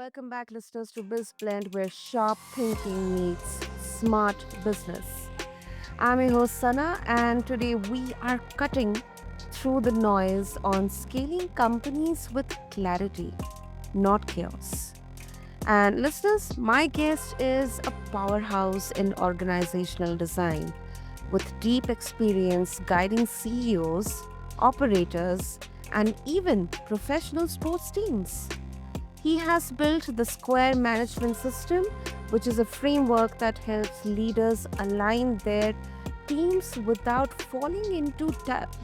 Welcome back, listeners, to BizBlend, where sharp thinking meets smart business. I'm your host, Sana, and today we are cutting through the noise on scaling companies with clarity, not chaos. And listeners, my guest is a powerhouse in organizational design with deep experience guiding CEOs, operators, and even professional sports teams. He has built the Square Management System, which is a framework that helps leaders align their teams without falling into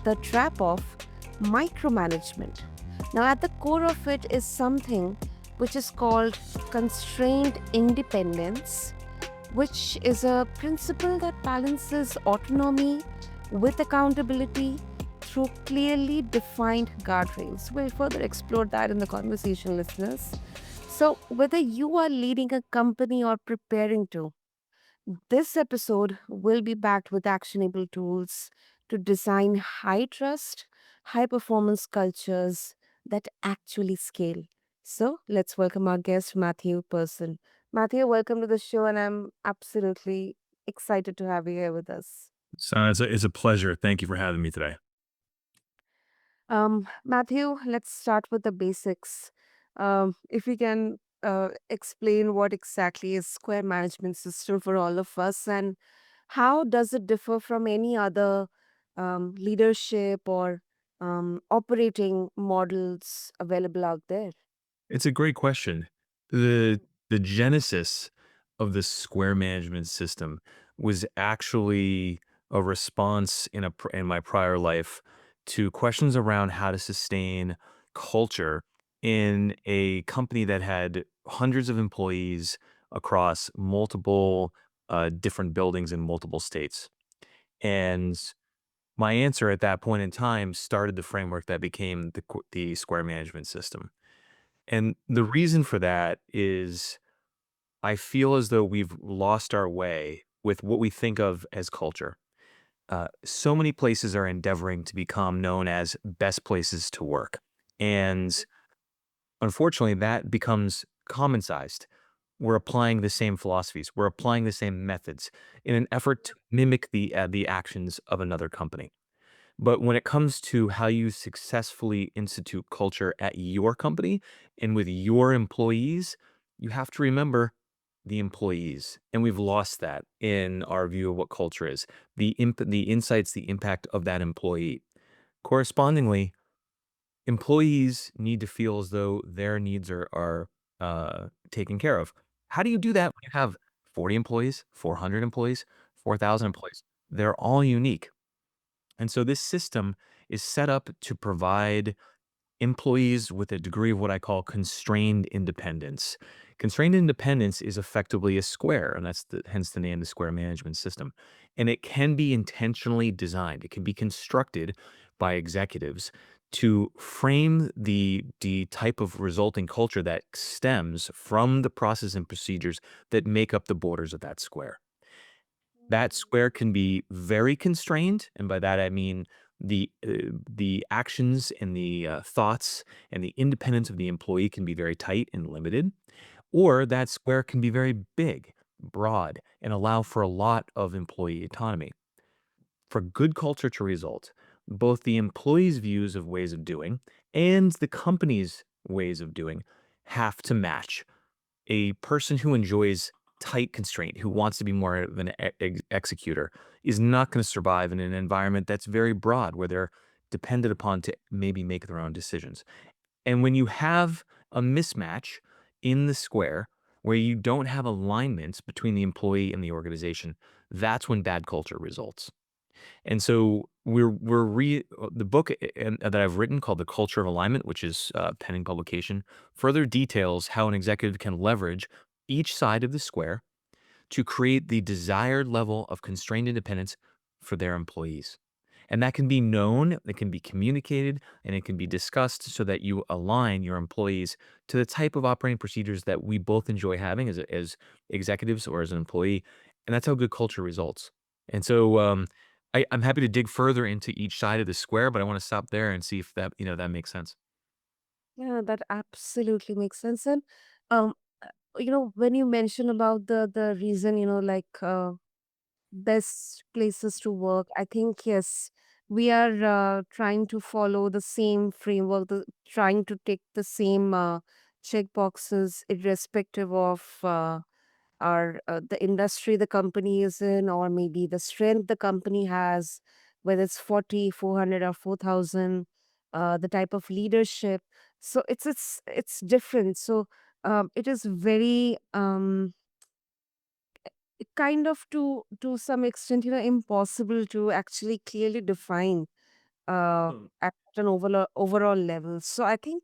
the trap of micromanagement. Now, at the core of it is something which is called constrained independence, which is a principle that balances autonomy with accountability through clearly defined guardrails. We'll further explore that in the conversation, listeners. So, whether you are leading a company or preparing to, this episode will be backed with actionable tools to design high trust, high performance cultures that actually scale. So let's welcome our guest, Matthew Person. Matthew, welcome to the show, and I'm absolutely excited to have you here with us. So it's a pleasure. Thank you for having me today. Matthew, let's start with the basics. If you can explain what exactly is Square Management System for all of us, and how does it differ from any other leadership or operating models available out there? It's a great question. The genesis of the Square management system was actually a response in my prior life to questions around how to sustain culture in a company that had hundreds of employees across multiple different buildings in multiple states. And my answer at that point in time started the framework that became the Square management system. And the reason for that is I feel as though we've lost our way with what we think of as culture. So many places are endeavoring to become known as best places to work. And unfortunately, that becomes common sized. We're applying the same philosophies, we're applying the same methods in an effort to mimic the actions of another company. But when it comes to how you successfully institute culture at your company and with your employees, you have to remember the employees. And we've lost that in our view of what culture is. The insights, the impact of that employee. Correspondingly, employees need to feel as though their needs are taken care of. How do you do that when you have 40 employees, 400 employees, 4,000 employees? They're all unique. And so this system is set up to provide employees with a degree of what I call constrained independence. Constrained independence is effectively a square, and hence the name, the square management system. And it can be intentionally designed. It can be constructed by executives to frame the type of resulting culture that stems from the process and procedures that make up the borders of that square. That square can be very constrained, and by that I mean the actions and the thoughts and the independence of the employee can be very tight and limited, or that square can be very big, broad, and allow for a lot of employee autonomy. For good culture to result, both the employees' views of ways of doing and the company's ways of doing have to match. A person who enjoys tight constraint, who wants to be more of an executor, is not going to survive in an environment that's very broad, where they're dependent upon to maybe make their own decisions. And when you have a mismatch in the square where you don't have alignment between the employee and the organization, that's when bad culture results. And so the book that I've written called The Culture of Alignment, which is pending publication, further details how an executive can leverage each side of the square to create the desired level of constrained independence for their employees. And that can be known, it can be communicated, and it can be discussed so that you align your employees to the type of operating procedures that we both enjoy having as executives or as an employee. And that's how good culture results. And so I'm happy to dig further into each side of the square, but I want to stop there and see if that makes sense. Yeah, that absolutely makes sense. And Um, when you mention about the reason, best places to work, I think yes, we are trying to follow the same framework, trying to tick the same check boxes, irrespective of the industry the company is in, or maybe the strength the company has, whether it's 40, 400, or 4,000, the type of leadership. So it's different. So it is very kind of, to some extent, impossible to actually clearly define at an overall level. So I think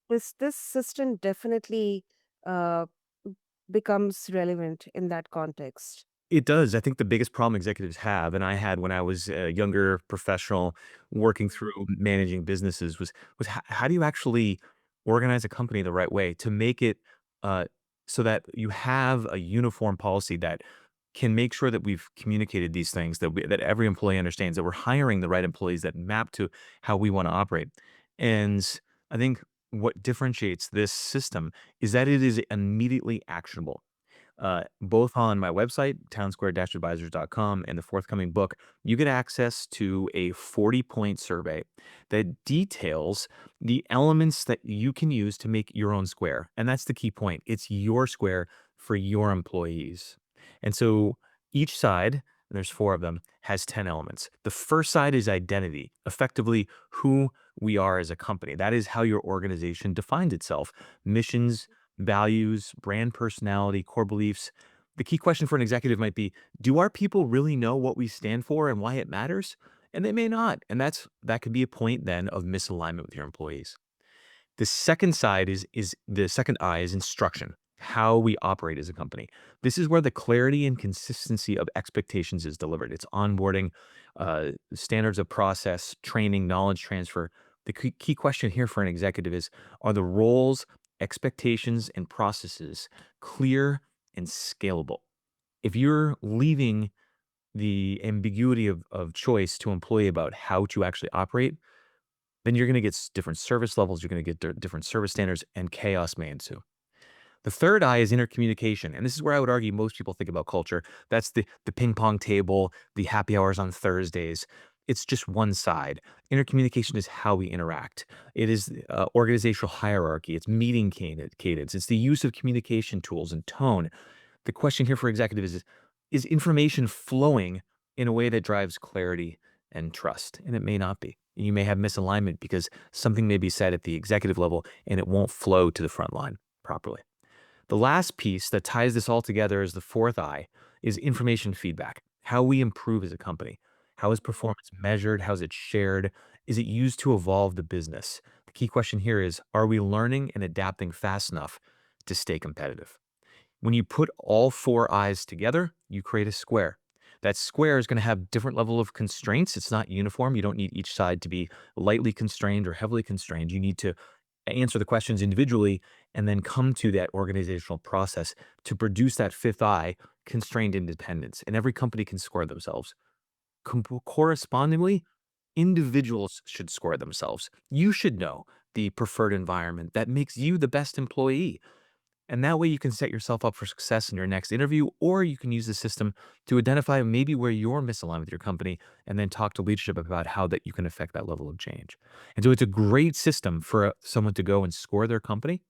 this system definitely uh, becomes relevant in that context. It does. I think the biggest problem executives have, and I had when I was a younger professional working through managing businesses, was how do you actually organize a company the right way to make it uh, so that you have a uniform policy that can make sure that we've communicated these things, that every employee understands that we're hiring the right employees that map to how we want to operate. And I think what differentiates this system is that it is immediately actionable, both on my website, townsquare-advisors.com, and the forthcoming book. You get access to a 40-point survey that details the elements that you can use to make your own square. And that's the key point. It's your square for your employees. And so each side, and there's four of them, has 10 elements. The first side is identity, effectively who we are as a company. That is how your organization defines itself: missions, values, brand personality, core beliefs. The key question for an executive might be, do our people really know what we stand for and why it matters? And they may not. And that could be a point then of misalignment with your employees. The second side is the second I is instruction, how we operate as a company. This is where the clarity and consistency of expectations is delivered. It's onboarding, standards of process, training, knowledge transfer. The key question here for an executive is, are the roles, expectations, and processes clear and scalable? If you're leaving the ambiguity of choice to employee about how to actually operate, then you're going to get different service levels, you're going to get different service standards, and chaos may ensue. The third I is intercommunication. And this is where I would argue most people think about culture. That's the ping pong table, the happy hours on Thursdays. It's just one side. Intercommunication is how we interact. It is organizational hierarchy. It's meeting cadence. It's the use of communication tools and tone. The question here for executives is information flowing in a way that drives clarity and trust? And it may not be. You may have misalignment because something may be said at the executive level and it won't flow to the front line properly. The last piece that ties this all together is the fourth I is information feedback. How we improve as a company. How is performance measured? How is it shared? Is it used to evolve the business? The key question here is, are we learning and adapting fast enough to stay competitive? When you put all four eyes together, you create a square. That square is going to have different level of constraints. It's not uniform. You don't need each side to be lightly constrained or heavily constrained. You need to answer the questions individually and then come to that organizational process to produce that fifth eye, constrained independence. And every company can score themselves. Correspondingly, individuals should score themselves. You should know the preferred environment that makes you the best employee, and that way you can set yourself up for success in your next interview, or you can use the system to identify maybe where you're misaligned with your company and then talk to leadership about how that you can affect that level of change. And so it's a great system for someone to go and score their company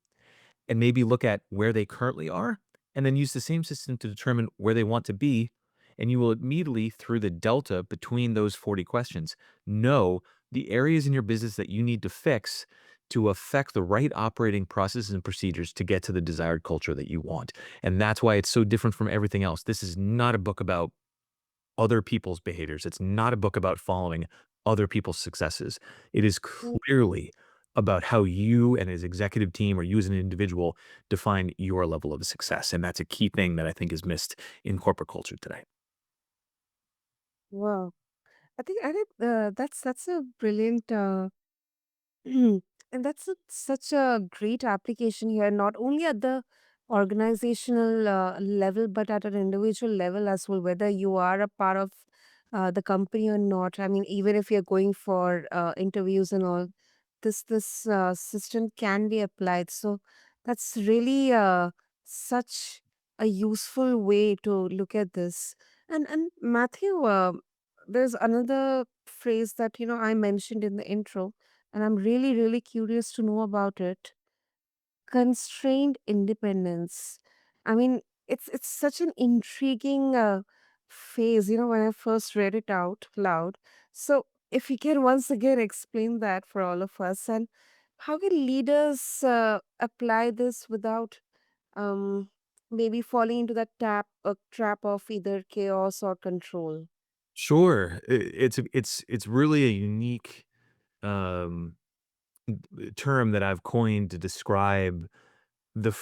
and maybe look at where they currently are and then use the same system to determine where they want to be. And you will immediately, through the delta between those 40 questions, know the areas in your business that you need to fix to affect the right operating processes and procedures to get to the desired culture that you want. And that's why it's so different from everything else. This is not a book about other people's behaviors. It's not a book about following other people's successes. It is clearly about how you and his executive team or you as an individual define your level of success. And that's a key thing that I think is missed in corporate culture today. Wow. I think that's a brilliant and that's such a great application here, not only at the organizational level, but at an individual level as well, whether you are a part of the company or not. I mean, even if you're going for interviews and all, this system can be applied. So That's really such a useful way to look at this. And Matthew, there's another phrase that I mentioned in the intro, and I'm really curious to know about it. Constrained independence. I mean, it's such an intriguing phase. When I first read it out loud. So, if you can once again explain that for all of us, and how can leaders apply this without um, maybe falling into that trap of either chaos or control? Sure, it's really a unique um, term that I've coined to describe the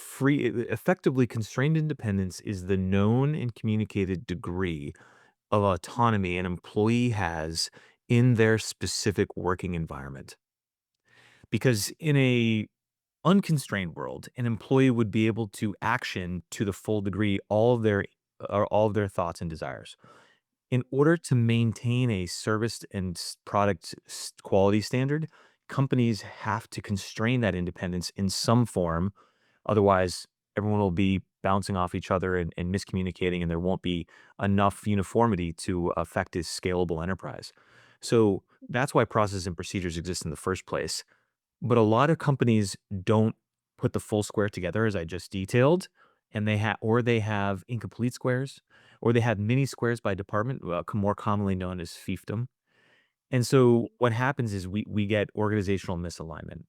effectively constrained independence is the known and communicated degree of autonomy an employee has in their specific working environment. Because in a unconstrained world, an employee would be able to action to the full degree all of their thoughts and desires. In order to maintain a service and product quality standard, companies have to constrain that independence in some form. Otherwise, everyone will be bouncing off each other and miscommunicating, and there won't be enough uniformity to affect a scalable enterprise. So that's why processes and procedures exist in the first place. But a lot of companies don't put the full square together, as I just detailed, and they have incomplete squares, or they have mini squares by department, more commonly known as fiefdom. And so what happens is we get organizational misalignment.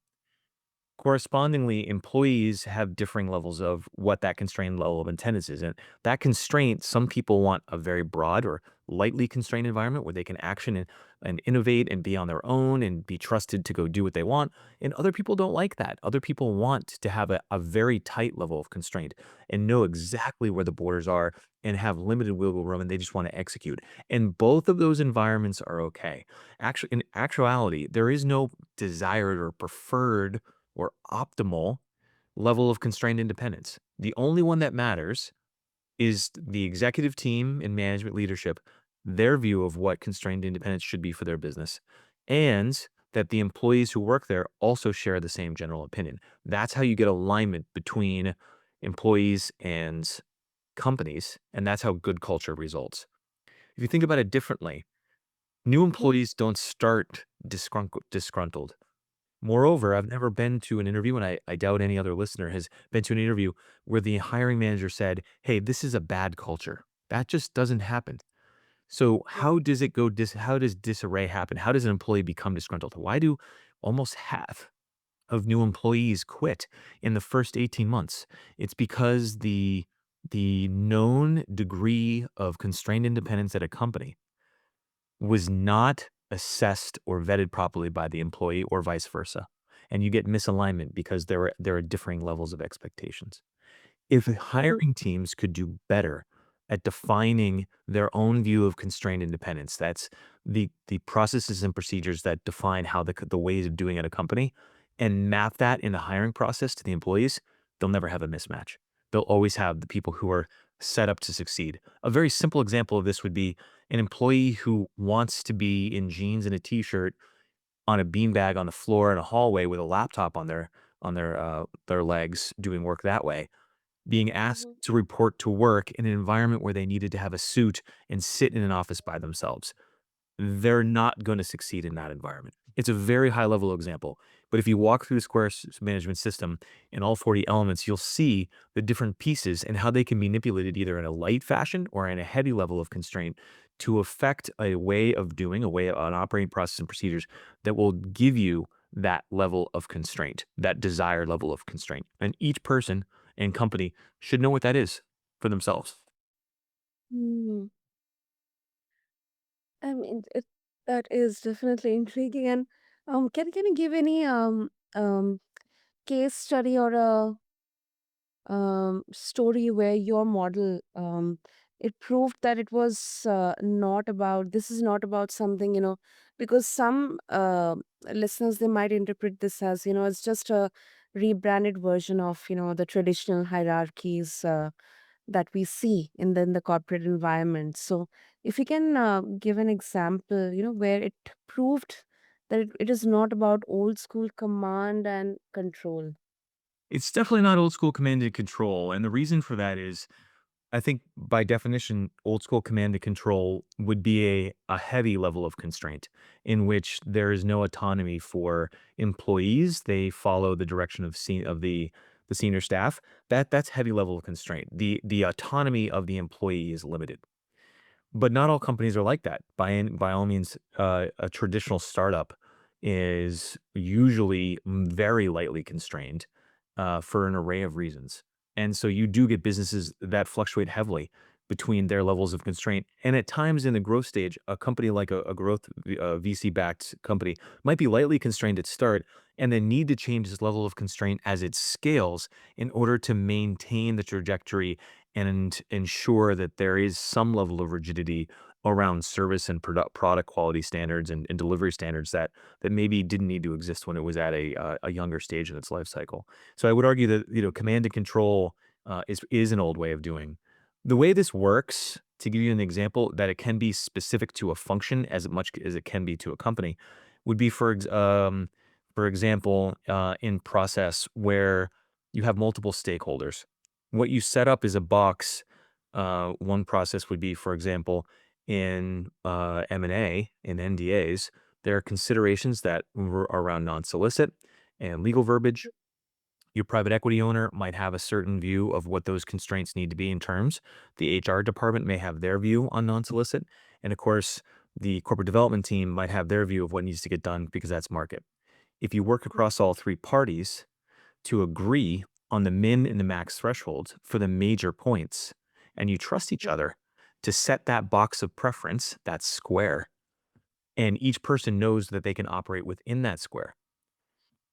Correspondingly, employees have differing levels of what that constrained level of attendance is. And that constraint, some people want a very broad or lightly constrained environment where they can action and innovate and be on their own and be trusted to go do what they want. And other people don't like that. Other people want to have a very tight level of constraint and know exactly where the borders are and have limited wiggle room and they just want to execute. And both of those environments are okay. Actually, in actuality, there is no desired or preferred or optimal level of constrained independence. The only one that matters is the executive team and management leadership, their view of what constrained independence should be for their business, and that the employees who work there also share the same general opinion. That's how you get alignment between employees and companies, and that's how good culture results. If you think about it differently, new employees don't start disgruntled. Moreover, I've never been to an interview, and I doubt any other listener has been to an interview where the hiring manager said, "Hey, this is a bad culture." That just doesn't happen. So how does disarray happen? How does an employee become disgruntled? Why do almost half of new employees quit in the first 18 months? It's because the known degree of constrained independence at a company was not assessed or vetted properly by the employee or vice versa. And you get misalignment because there are differing levels of expectations. If hiring teams could do better at defining their own view of constrained independence, that's the processes and procedures that define how the ways of doing at a company, and map that in the hiring process to the employees, they'll never have a mismatch. They'll always have the people who are set up to succeed. A very simple example of this would be an employee who wants to be in jeans and a t-shirt on a beanbag on the floor in a hallway with a laptop on their legs doing work that way being asked Mhm. to report to work in an environment where they needed to have a suit and sit in an office by themselves. They're not gonna succeed in that environment. It's a very high level example, but if you walk through the management system in all 40 elements, you'll see the different pieces and how they can be manipulated either in a light fashion or in a heavy level of constraint to affect a way of doing, an operating process and procedures that will give you that level of constraint, that desired level of constraint. And each person and company should know what that is for themselves. Hmm. I mean, that is definitely intriguing. And can you give any case study or a story where your model it proved that it was not about this is not about something, because some listeners, they might interpret this as, it's just a rebranded version of, the traditional hierarchies that we see in the corporate environment. So if you can give an example, where it proved that it is not about old school command and control. It's definitely not old school command and control, and the reason for that is I think by definition, old school command and control would be a heavy level of constraint in which there is no autonomy for employees. They follow the direction of the senior staff. That's heavy level of constraint. The autonomy of the employee is limited. But not all companies are like that. By all means, a traditional startup is usually very lightly constrained for an array of reasons, and so you do get businesses that fluctuate heavily between their levels of constraint. And at times in the growth stage, a company like a growth VC-backed company might be lightly constrained at start, and then need to change its level of constraint as it scales in order to maintain the trajectory and ensure that there is some level of rigidity around service and product quality standards and delivery standards that maybe didn't need to exist when it was at a younger stage in its life cycle. So I would argue that command and control is an old way of doing. The way this works, to give you an example, that it can be specific to a function as much as it can be to a company, would be for example, in process where you have multiple stakeholders. What you set up is a box. One process would be, for example, in M&A, in NDAs, there are considerations that are around non-solicit and legal verbiage. Your private equity owner might have a certain view of what those constraints need to be in terms. The HR department may have their view on non-solicit. And of course, the corporate development team might have their view of what needs to get done because that's market. If you work across all three parties, to agree on the min and the max thresholds for the major points, and you trust each other to set that box of preference, that square, and each person knows that they can operate within that square,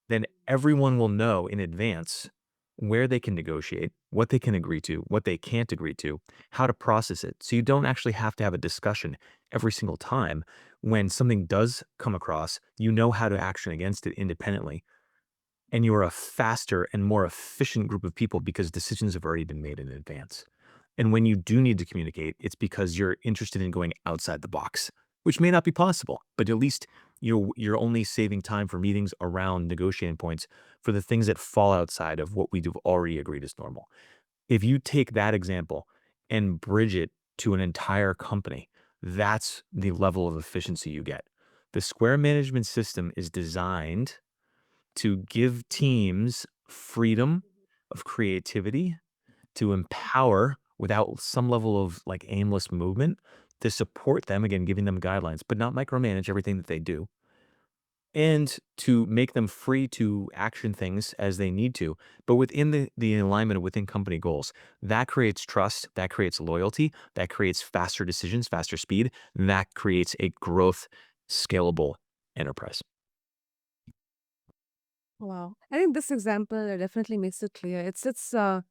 then everyone will know in advance where they can negotiate, what they can agree to, what they can't agree to, how to process it. So you don't actually have to have a discussion every single time when something does come across, you know how to action against it independently, and you're a faster and more efficient group of people because decisions have already been made in advance. And when you do need to communicate, it's because you're interested in going outside the box, which may not be possible, but at least you're only saving time for meetings around negotiating points for the things that fall outside of what we've already agreed is normal. If you take that example and bridge it to an entire company, that's the level of efficiency you get. The Square management system is designed to give teams freedom of creativity, to empower without some level of like aimless movement, to support them, again, giving them guidelines, but not micromanage everything that they do, and to make them free to action things as they need to, but within the alignment within company goals. That creates trust, that creates loyalty, that creates faster decisions, faster speed, and that creates a growth, scalable enterprise. Wow. I think this example definitely makes it clear. It's uh,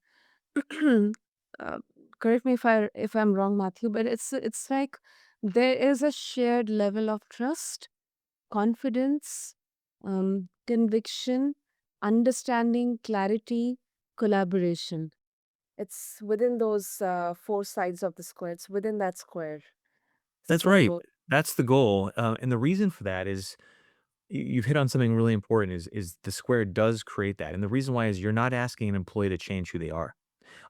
correct me if I'm wrong, Matthew, but it's like there is a shared level of trust, confidence, conviction, understanding, clarity, collaboration. It's within those four sides of the square. It's within that square. That's The right. growth. That's the goal, and the reason for that is you've hit on something really important is the square does create that, and the reason why is you're not asking an employee to change who they are.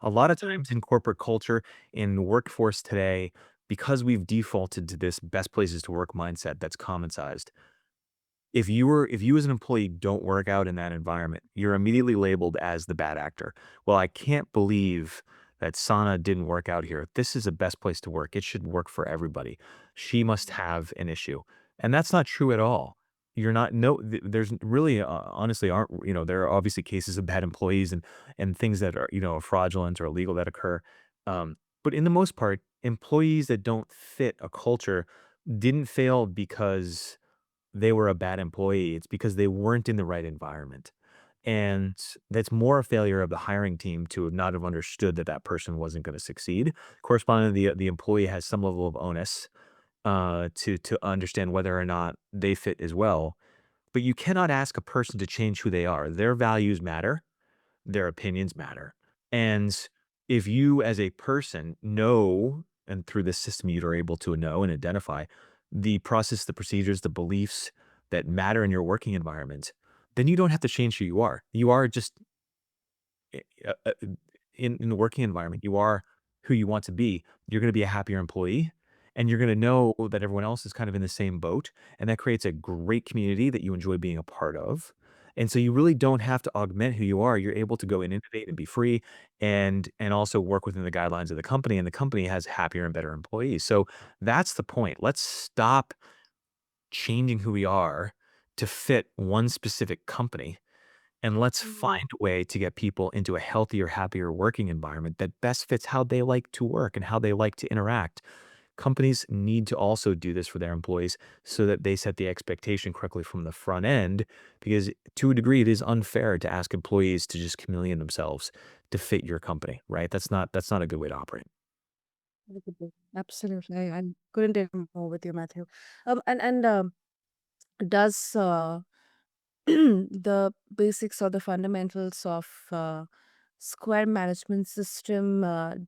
A lot of times in corporate culture, in the workforce today, because we've defaulted to this best places to work mindset that's common sized, if you as an employee don't work out in that environment, you're immediately labeled as the bad actor. Well, I can't believe that Sana didn't work out here. This is the best place to work. It should work for everybody. She must have an issue. And that's not true at all. You're not no there's really honestly aren't there are obviously cases of bad employees and things that are fraudulent or illegal that occur. But in the most part, employees that don't fit a culture didn't fail because they were a bad employee. It's because they weren't in the right environment. And that's more a failure of the hiring team to have not have understood that that person wasn't going to succeed. Correspondingly, the employee has some level of onus to understand whether or not they fit as well. But you cannot ask a person to change who they are. Their values matter, their opinions matter. And if you as a person know, and through this system you are able to know and identify the process, the procedures, the beliefs that matter in your working environment, then you don't have to change who you are. You are just i- uh, uh, in the working environment, you are who you want to be, you're going to be a happier employee, and you're going to know that everyone else is kind of in the same boat, and that creates a great community that you enjoy being a part of. And so you really don't have to augment who you are. You're able to go and innovate and be free and also work within the guidelines of the company, and the company has happier and better employees. So that's the point. Let's stop changing who we are to fit one specific company, and let's Mhm. find a way to get people into a healthier, happier working environment that best fits how they like to work and how they like to interact. Companies need to also do this for their employees so that they set the expectation correctly from the front end, because to a degree, it is unfair to ask employees to just chameleon themselves to fit your company, right? That's not a good way to operate. Absolutely. I couldn't agree more with you, Matthew. And does the basics or the fundamentals of square management system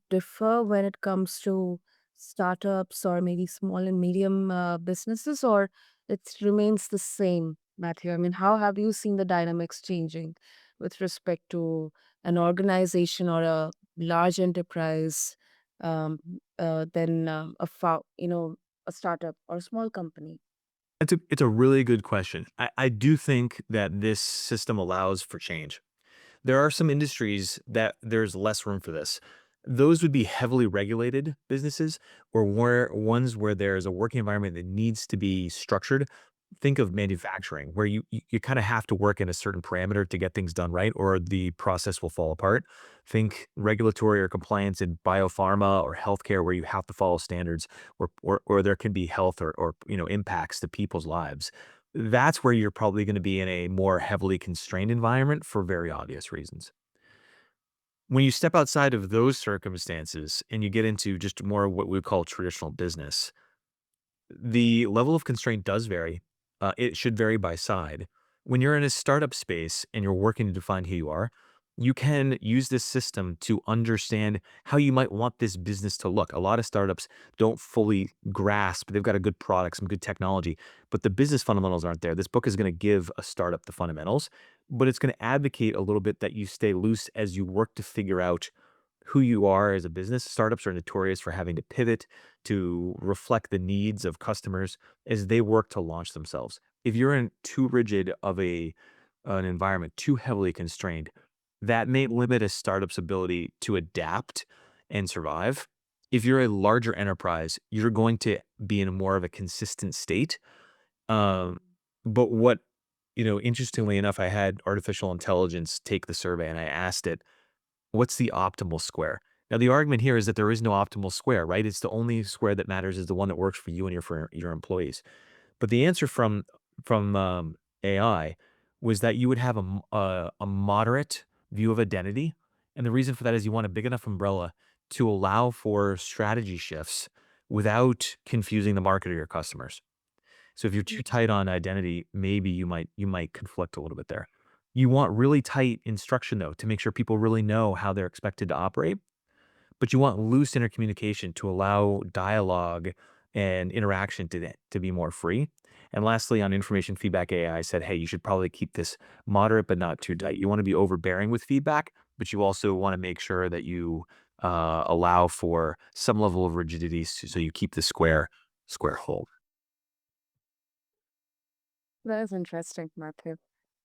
differ when it comes to startups or maybe small and medium businesses, or it remains the same, Matthew? I mean, how have you seen the dynamics changing with respect to an organization or a large enterprise than a startup or a small company? It's a really good question. I do think that this system allows for change. There are some industries that there's less room for this. Those would be heavily regulated businesses, or where ones where there's a working environment that needs to be structured. Think of manufacturing, where you kind of have to work in a certain parameter to get things done right, or the process will fall apart. Think regulatory or compliance in biopharma or healthcare, where you have to follow standards, or there can be health or impacts to people's lives. That's where you're probably going to be in a more heavily constrained environment for very obvious reasons. When you step outside of those circumstances and you get into just more what we call traditional business, the level of constraint does vary. It should vary by side. When you're in a startup space and you're working to define who you are, you can use this system to understand how you might want this business to look. A lot of startups don't fully grasp. They've got a good product, some good technology, but the business fundamentals aren't there. This book is going to give a startup the fundamentals, but it's going to advocate a little bit that you stay loose as you work to figure out who you are as a business. Startups are notorious for having to pivot to reflect the needs of customers as they work to launch themselves. If you're in too rigid of an environment, too heavily constrained, that may limit a startup's ability to adapt and survive. If you're a larger enterprise, you're going to be in more of a consistent state. Um, but interestingly enough, I had artificial intelligence take the survey and I asked it, what's the optimal square? Now, the argument here is that there is no optimal square, right? It's the only square that matters is the one that works for you and for your employees. But the answer from AI was that you would have a moderate view of identity, and the reason for that is you want a big enough umbrella to allow for strategy shifts without confusing the market or your customers. So if you're too tight on identity, maybe you might conflict a little bit there. You want really tight instruction though to make sure people really know how they're expected to operate, but you want loose intercommunication to allow dialogue and interaction to be more free. And lastly, on information feedback AI, said, hey, you should probably keep this moderate but not too tight. You want to be overbearing with feedback, but you also want to make sure that you allow for some level of rigidity so you keep the square whole. That is interesting, Matthew.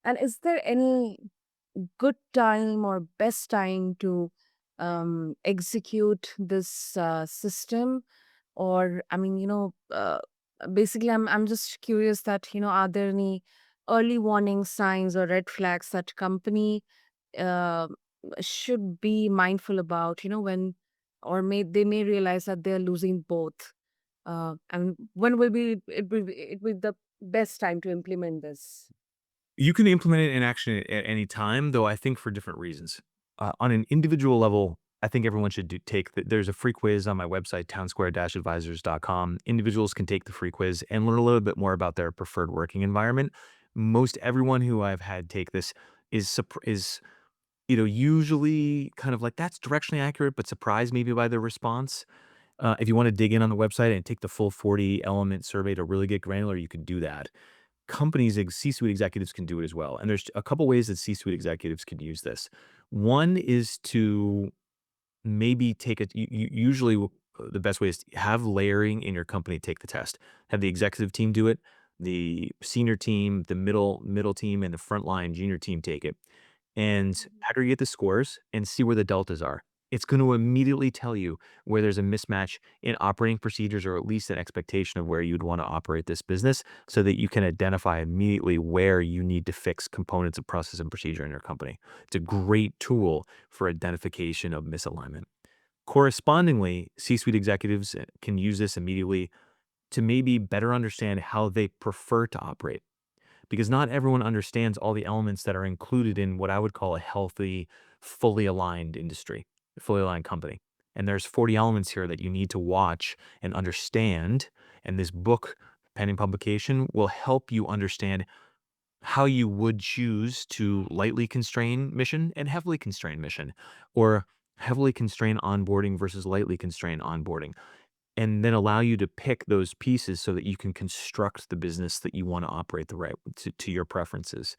And is there any good time or best time to execute this system? Or, I mean, basically, I'm just curious that, are there any early warning signs or red flags that company uh, should be mindful about, when, or they may realize that they're losing both? And when will be the best time to implement this? You can implement it in action at any time, though I think for different reasons. On an individual level, I think everyone should there's a free quiz on my website, townsquare-advisors.com. Individuals can take the free quiz and learn a little bit more about their preferred working environment. Most everyone who I've had take this is usually kind of like, that's directionally accurate, but surprised maybe by the response. If you want to dig in on the website and take the full 40 element survey to really get granular, you can do that. C-suite executives can do it as well, and there's a couple ways that C-suite executives can use this. One is to maybe take it usually the best way is to have layering in your company take the test. Have the executive team do it, the senior team, the middle team, and the frontline junior team take it, and aggregate the scores and see where the deltas are. It's going to immediately tell you where there's a mismatch in operating procedures or at least an expectation of where you'd want to operate this business so that you can identify immediately where you need to fix components of process and procedure in your company. It's a great tool for identification of misalignment. Correspondingly, C-suite executives can use this immediately to maybe better understand how they prefer to operate because not everyone understands all the elements that are included in what I would call a healthy, fully aligned industry, a fully aligned company. And there's 40 elements here that you need to watch and understand. And this book, pending publication, will help you understand how you would choose to lightly constrain mission and heavily constrain mission, or heavily constrain onboarding versus lightly constrain onboarding, and then allow you to pick those pieces so that you can construct the business that you want to operate the right to your preferences.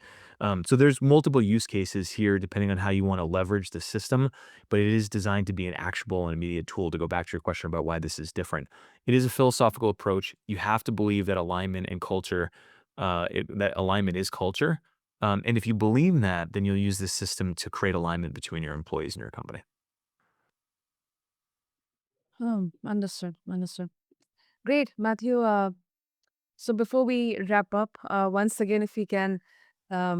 So there's multiple use cases here depending on how you want to leverage the system, but it is designed to be an actionable and immediate tool to go back to your question about why this is different. It is a philosophical approach. You have to believe that alignment and culture, that alignment is culture. And if you believe that, then you'll use this system to create alignment between your employees and your company. Understood. Understood. Great, Matthew. So before we wrap up, once again, if we can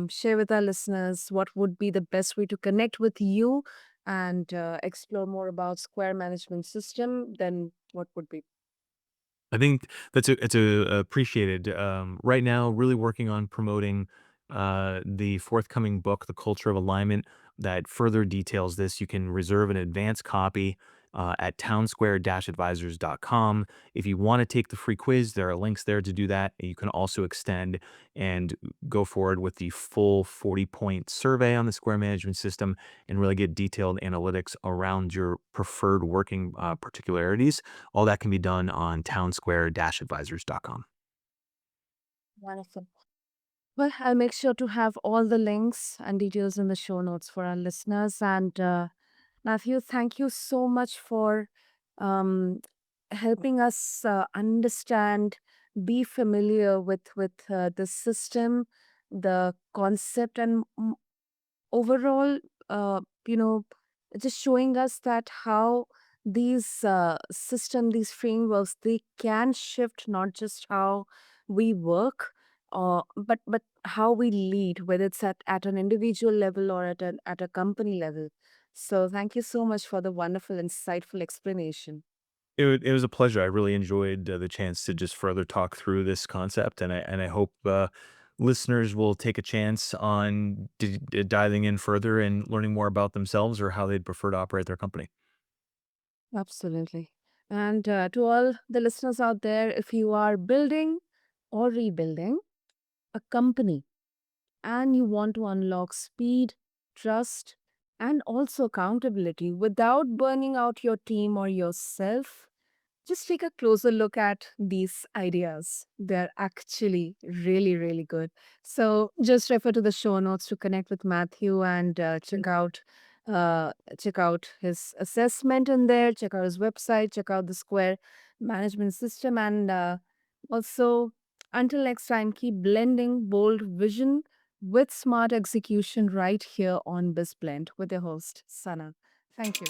share with our listeners what would be the best way to connect with you and explore more about Square Management System, then what would be? I think it's a appreciated. Right now, really working on promoting the forthcoming book, The Culture of Alignment, that further details this. You can reserve an advance copy at townsquare-advisors.com. If you want to take the free quiz, there are links there to do that. You can also extend and go forward with the full 40-point survey on the Square management system and really get detailed analytics around your preferred working particularities. All that can be done on townsquare-advisors.com. Wonderful. Well, I'll make sure to have all the links and details in the show notes for our listeners. And Matthew, thank you so much for um, helping us understand, be familiar with the system, the concept, and overall, you know, just showing us that how these these frameworks, they can shift not just how we work, but how we lead, whether it's at an individual level or at a company level. So thank you so much for the wonderful, insightful explanation. It was a pleasure. I really enjoyed the chance to just further talk through this concept, and I hope listeners will take a chance on diving in further and learning more about themselves or how they'd prefer to operate their company. Absolutely. And to all the listeners out there, if you are building or rebuilding a company and you want to unlock speed, trust, and also accountability without burning out your team or yourself, just take a closer look at these ideas. They're actually really, really good. So just refer to the show notes to connect with Matthew and check out his assessment in there. Check out his website. Check out the Square management system, and also until next time, keep blending bold vision with smart execution right here on BizBlend with your host Sana. Thank you.